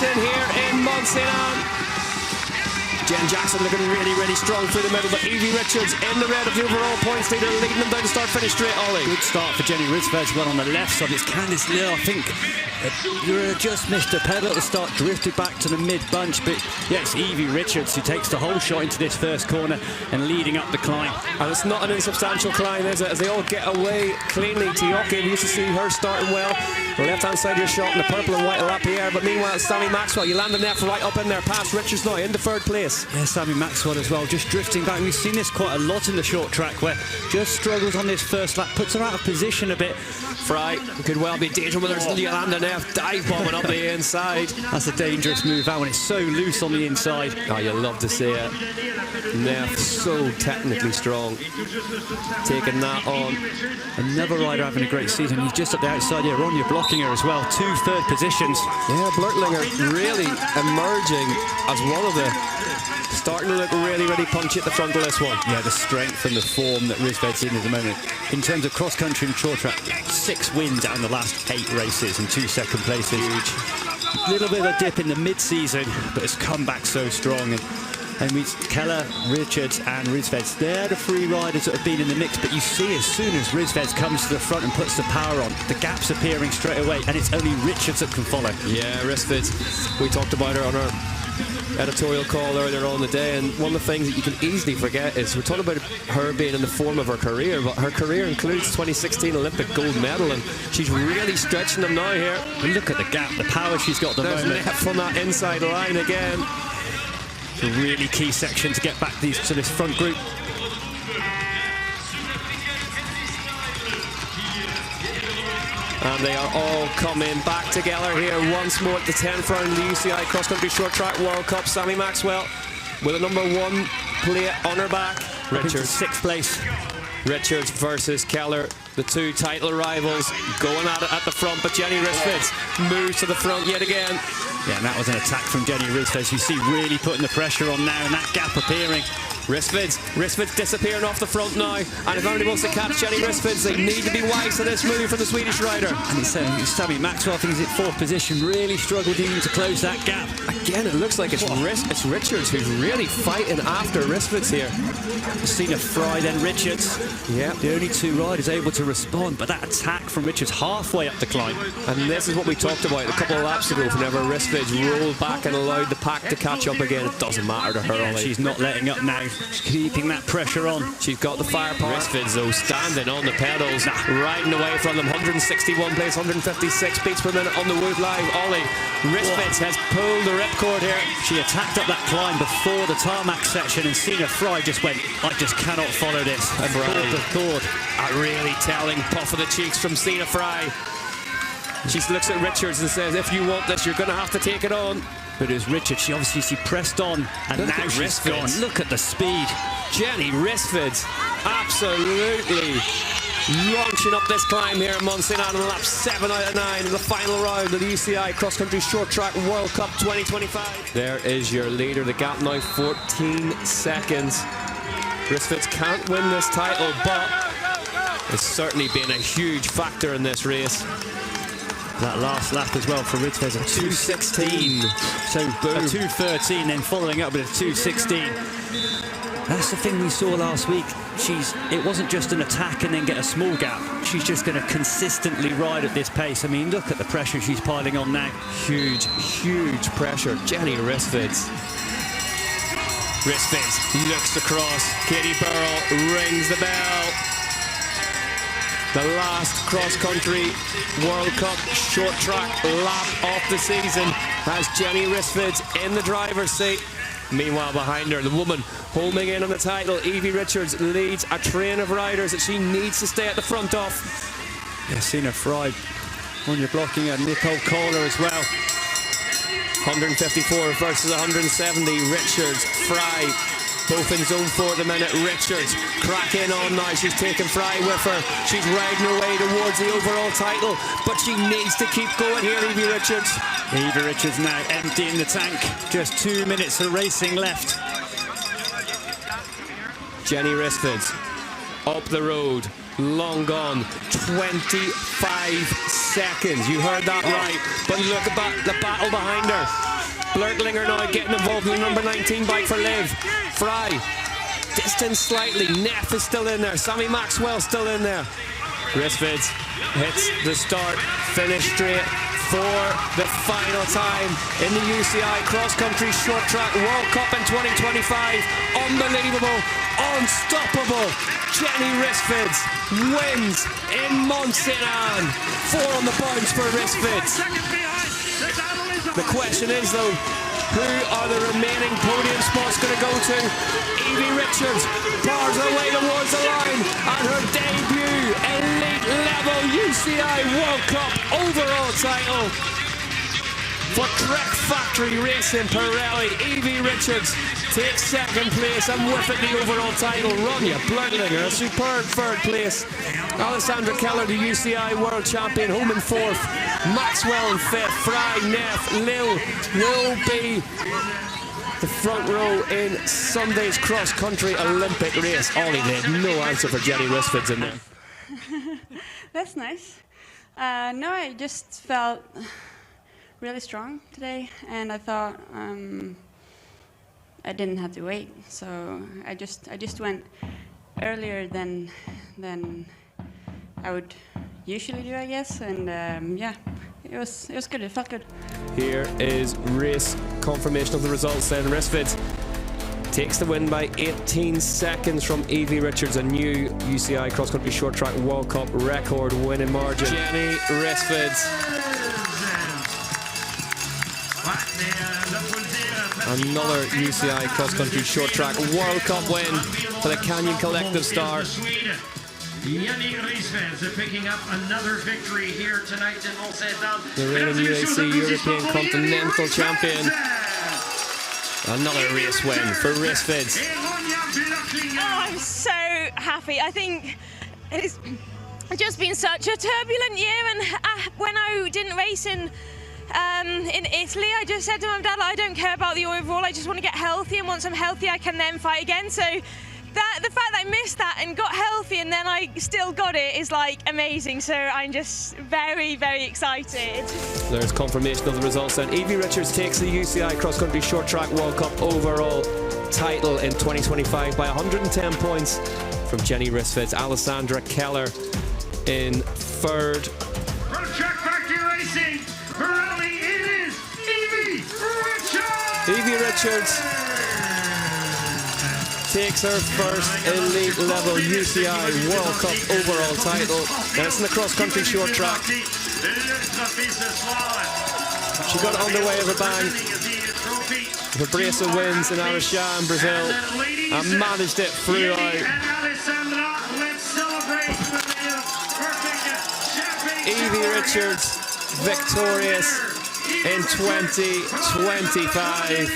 racing here in Mont-Sainte-Anne. Jen Jackson looking really, really strong through the middle, but Evie Richards in the red of the overall points leader, leading them down to start-finish straight, Ollie. Good start for Jenny Risford as well on the left side. It's Candice Lill, I think. You just missed a pedal at the start, drifted back to the mid-bunch, but yeah, it's Evie Richards who takes the whole shot into this first corner and leading up the climb. And it's not an insubstantial climb, is it? As they all get away cleanly. Tioki, we used to see her starting well. The left-hand side of your shot in the purple and white Lapierre, but meanwhile, Sammy Maxwell, you land the net right up in there, past Richards now, into third place. Yeah, Sammy Maxwell as well, just drifting back. We've seen this quite a lot in the short track, where just struggles on this first lap, puts her out of position a bit. Fry could well be dangerous with her Yolanda Neff dive bombing up the inside. That's a dangerous move out when it's so loose on the inside. Oh, you love to see it. Neff so technically strong, taking that on. Another rider having a great season. He's just at the outside here. Ronja blocking her as well. 2 third positions. Yeah, Blurtlinger really emerging as one of the starting to look really, really punchy at the front of this one. Yeah, the strength and the form that Risved's in at the moment. In terms of cross-country and short track, 6 wins out in the last 8 races and 2 second places. Huge. Little bit of a dip in the mid-season, but it's come back so strong. And we Keller, Richards and Risveds, they're the 3 riders that have been in the mix, but you see as soon as Risveds comes to the front and puts the power on, the gap's appearing straight away, and it's only Richards that can follow. Yeah, Risveds, we talked about her on our editorial call earlier on the day, and one of the things that you can easily forget is we're talking about her being in the form of her career, but her career includes 2016 Olympic gold medal, and she's really stretching them now here. And look at the gap, the power she's got at the moment. There's Neff on that inside line again. A really key section to get back to this front group. And they are all coming back together here once more at the 10th round of the UCI Cross Country Short Track World Cup. Sammy Maxwell with a #1 plate on her back. Richards 6th place. Richards versus Keller, the 2 title rivals going at it at the front, but Jenny Risveds moves to the front yet again. Yeah, and that was an attack from Jenny Risveds. You see really putting the pressure on now, and that gap appearing. Risveds disappearing off the front now, and if anybody wants to catch Jenny Risveds, they need to be wise to this move for the Swedish rider. And it's Sammy Maxwell, I think he's in 4th position, really struggled even to close that gap. Again, it looks like it's Richards who's really fighting after Risveds here. Seen a Fry, then Richards. Yeah, the only 2 riders able to respond, but that attack from Richards halfway up the climb. And this is what we talked about a couple of laps ago, whenever Risveds rolled back and allowed the pack to catch up again. It doesn't matter to her. Yeah, she's not letting up now. She's keeping that pressure on. She's got the firepower. Risveds, though, standing on the pedals, riding away from them. 161 place, 156 beats per minute on the Wood Live. Ollie, Risveds has pulled the ripcord here. She attacked up that climb before the tarmac section, and Sina Fry just went, I just cannot follow this. And pulled the cord. A really telling puff of the cheeks from Sina Fry. She looks at Richards and says, if you want this, you're going to have to take it on. But it was Richards, she obviously pressed on, and now she's gone. Look at the speed. Jenny Risveds absolutely launching up this climb here in Mont-Sainte-Anne on lap 7 out of 9 in the final round of the UCI Cross Country Short Track World Cup 2025. There is your leader. The gap now 14 seconds. Risveds can't win this title, but it's certainly been a huge factor in this race. That last lap as well for Risveds, a 2:16. So boom. A 2:13, then following up with a 2:16. That's the thing we saw last week. It wasn't just an attack and then get a small gap. She's just going to consistently ride at this pace. I mean, look at the pressure she's piling on now. Huge, huge pressure. Jenny Risveds. Risveds looks across. Katie Burrell rings the bell. The last cross-country World Cup short track lap of the season has Jenny Risveds in the driver's seat. Meanwhile, behind her, the woman homing in on the title, Evie Richards, leads a train of riders that she needs to stay at the front of. Yeah, Sina Fry, Ronja blocking her, Nicole Kohler as well. 154 versus 170, Richards, Fry, both in zone 4 at the minute. Richards cracking on now. She's taking Fry with her. She's riding her way towards the overall title, but she needs to keep going here, Evie Richards. Evie Richards now emptying the tank. Just 2 minutes of racing left. Jenny Risveds up the road. Long gone. 25 seconds. You heard that right. But look at the battle behind her. Blurtlinger now getting involved in the number 19 bike for Liv. Fry, distance slightly. Neff is still in there. Sammy Maxwell still in there. Risvids hits the start, finish straight for the final time in the UCI Cross Country Short Track World Cup in 2025. Unbelievable, unstoppable. Jenny Risvids wins in Mont-Sainte-Anne. 4 on the bounce for Risvids. The question is though, who are the remaining podium spots going to go to? Evie Richards bars her way towards the line and her debut elite level UCI World Cup overall title for Trek Factory Racing Pirelli. Evie Richards takes second place and with it the overall title. Ronja Blurtlinger, a superb third place. Alessandra Keller, the UCI World Champion, home in fourth. Maxwell in fifth. Fry, Neff, Lil will be the front row in Sunday's cross-country Olympic race. Ollie, they had no answer for Jenny Risvids in there. That's nice. No, I just felt really strong today, and I thought I didn't have to wait, so I just went earlier than I would usually do, I guess, and yeah, it was good. It felt good. Here is race confirmation of the results then. Risvids takes the win by 18 seconds from Evie Richards, a new UCI Cross Country Short Track World Cup record winning margin. Jenny Risvids. Another UCI Cross Country Short Track World Cup win for the Canyon Collective star. Jenny Risvids are picking up another victory here tonight in Mont-Sainte-Anne. The reigning UAC European Continental Champion. Another race win for Risvids. Oh, I'm so happy. I think it's just been such a turbulent year, and when I didn't race in Italy, I just said to my dad, I don't care about the overall, I just want to get healthy, and once I'm healthy I can then fight again. So the fact that I missed that and got healthy and then I still got it is like amazing. So I'm just very, very excited. There's confirmation of the results then. Evie Richards takes the UCI Cross Country Short Track World Cup overall title in 2025 by 110 points from Jenny Risvids. Alessandra Keller in third. From Trek Factory Racing, Pirelli, it is Evie Richards! Evie Richards takes her first elite level UCI World Cup overall title. And it's in the cross country short track. She got it underway with a bang. The brace of wins in Arashá in Brazil and managed it throughout. Evie Richards victorious in 2025.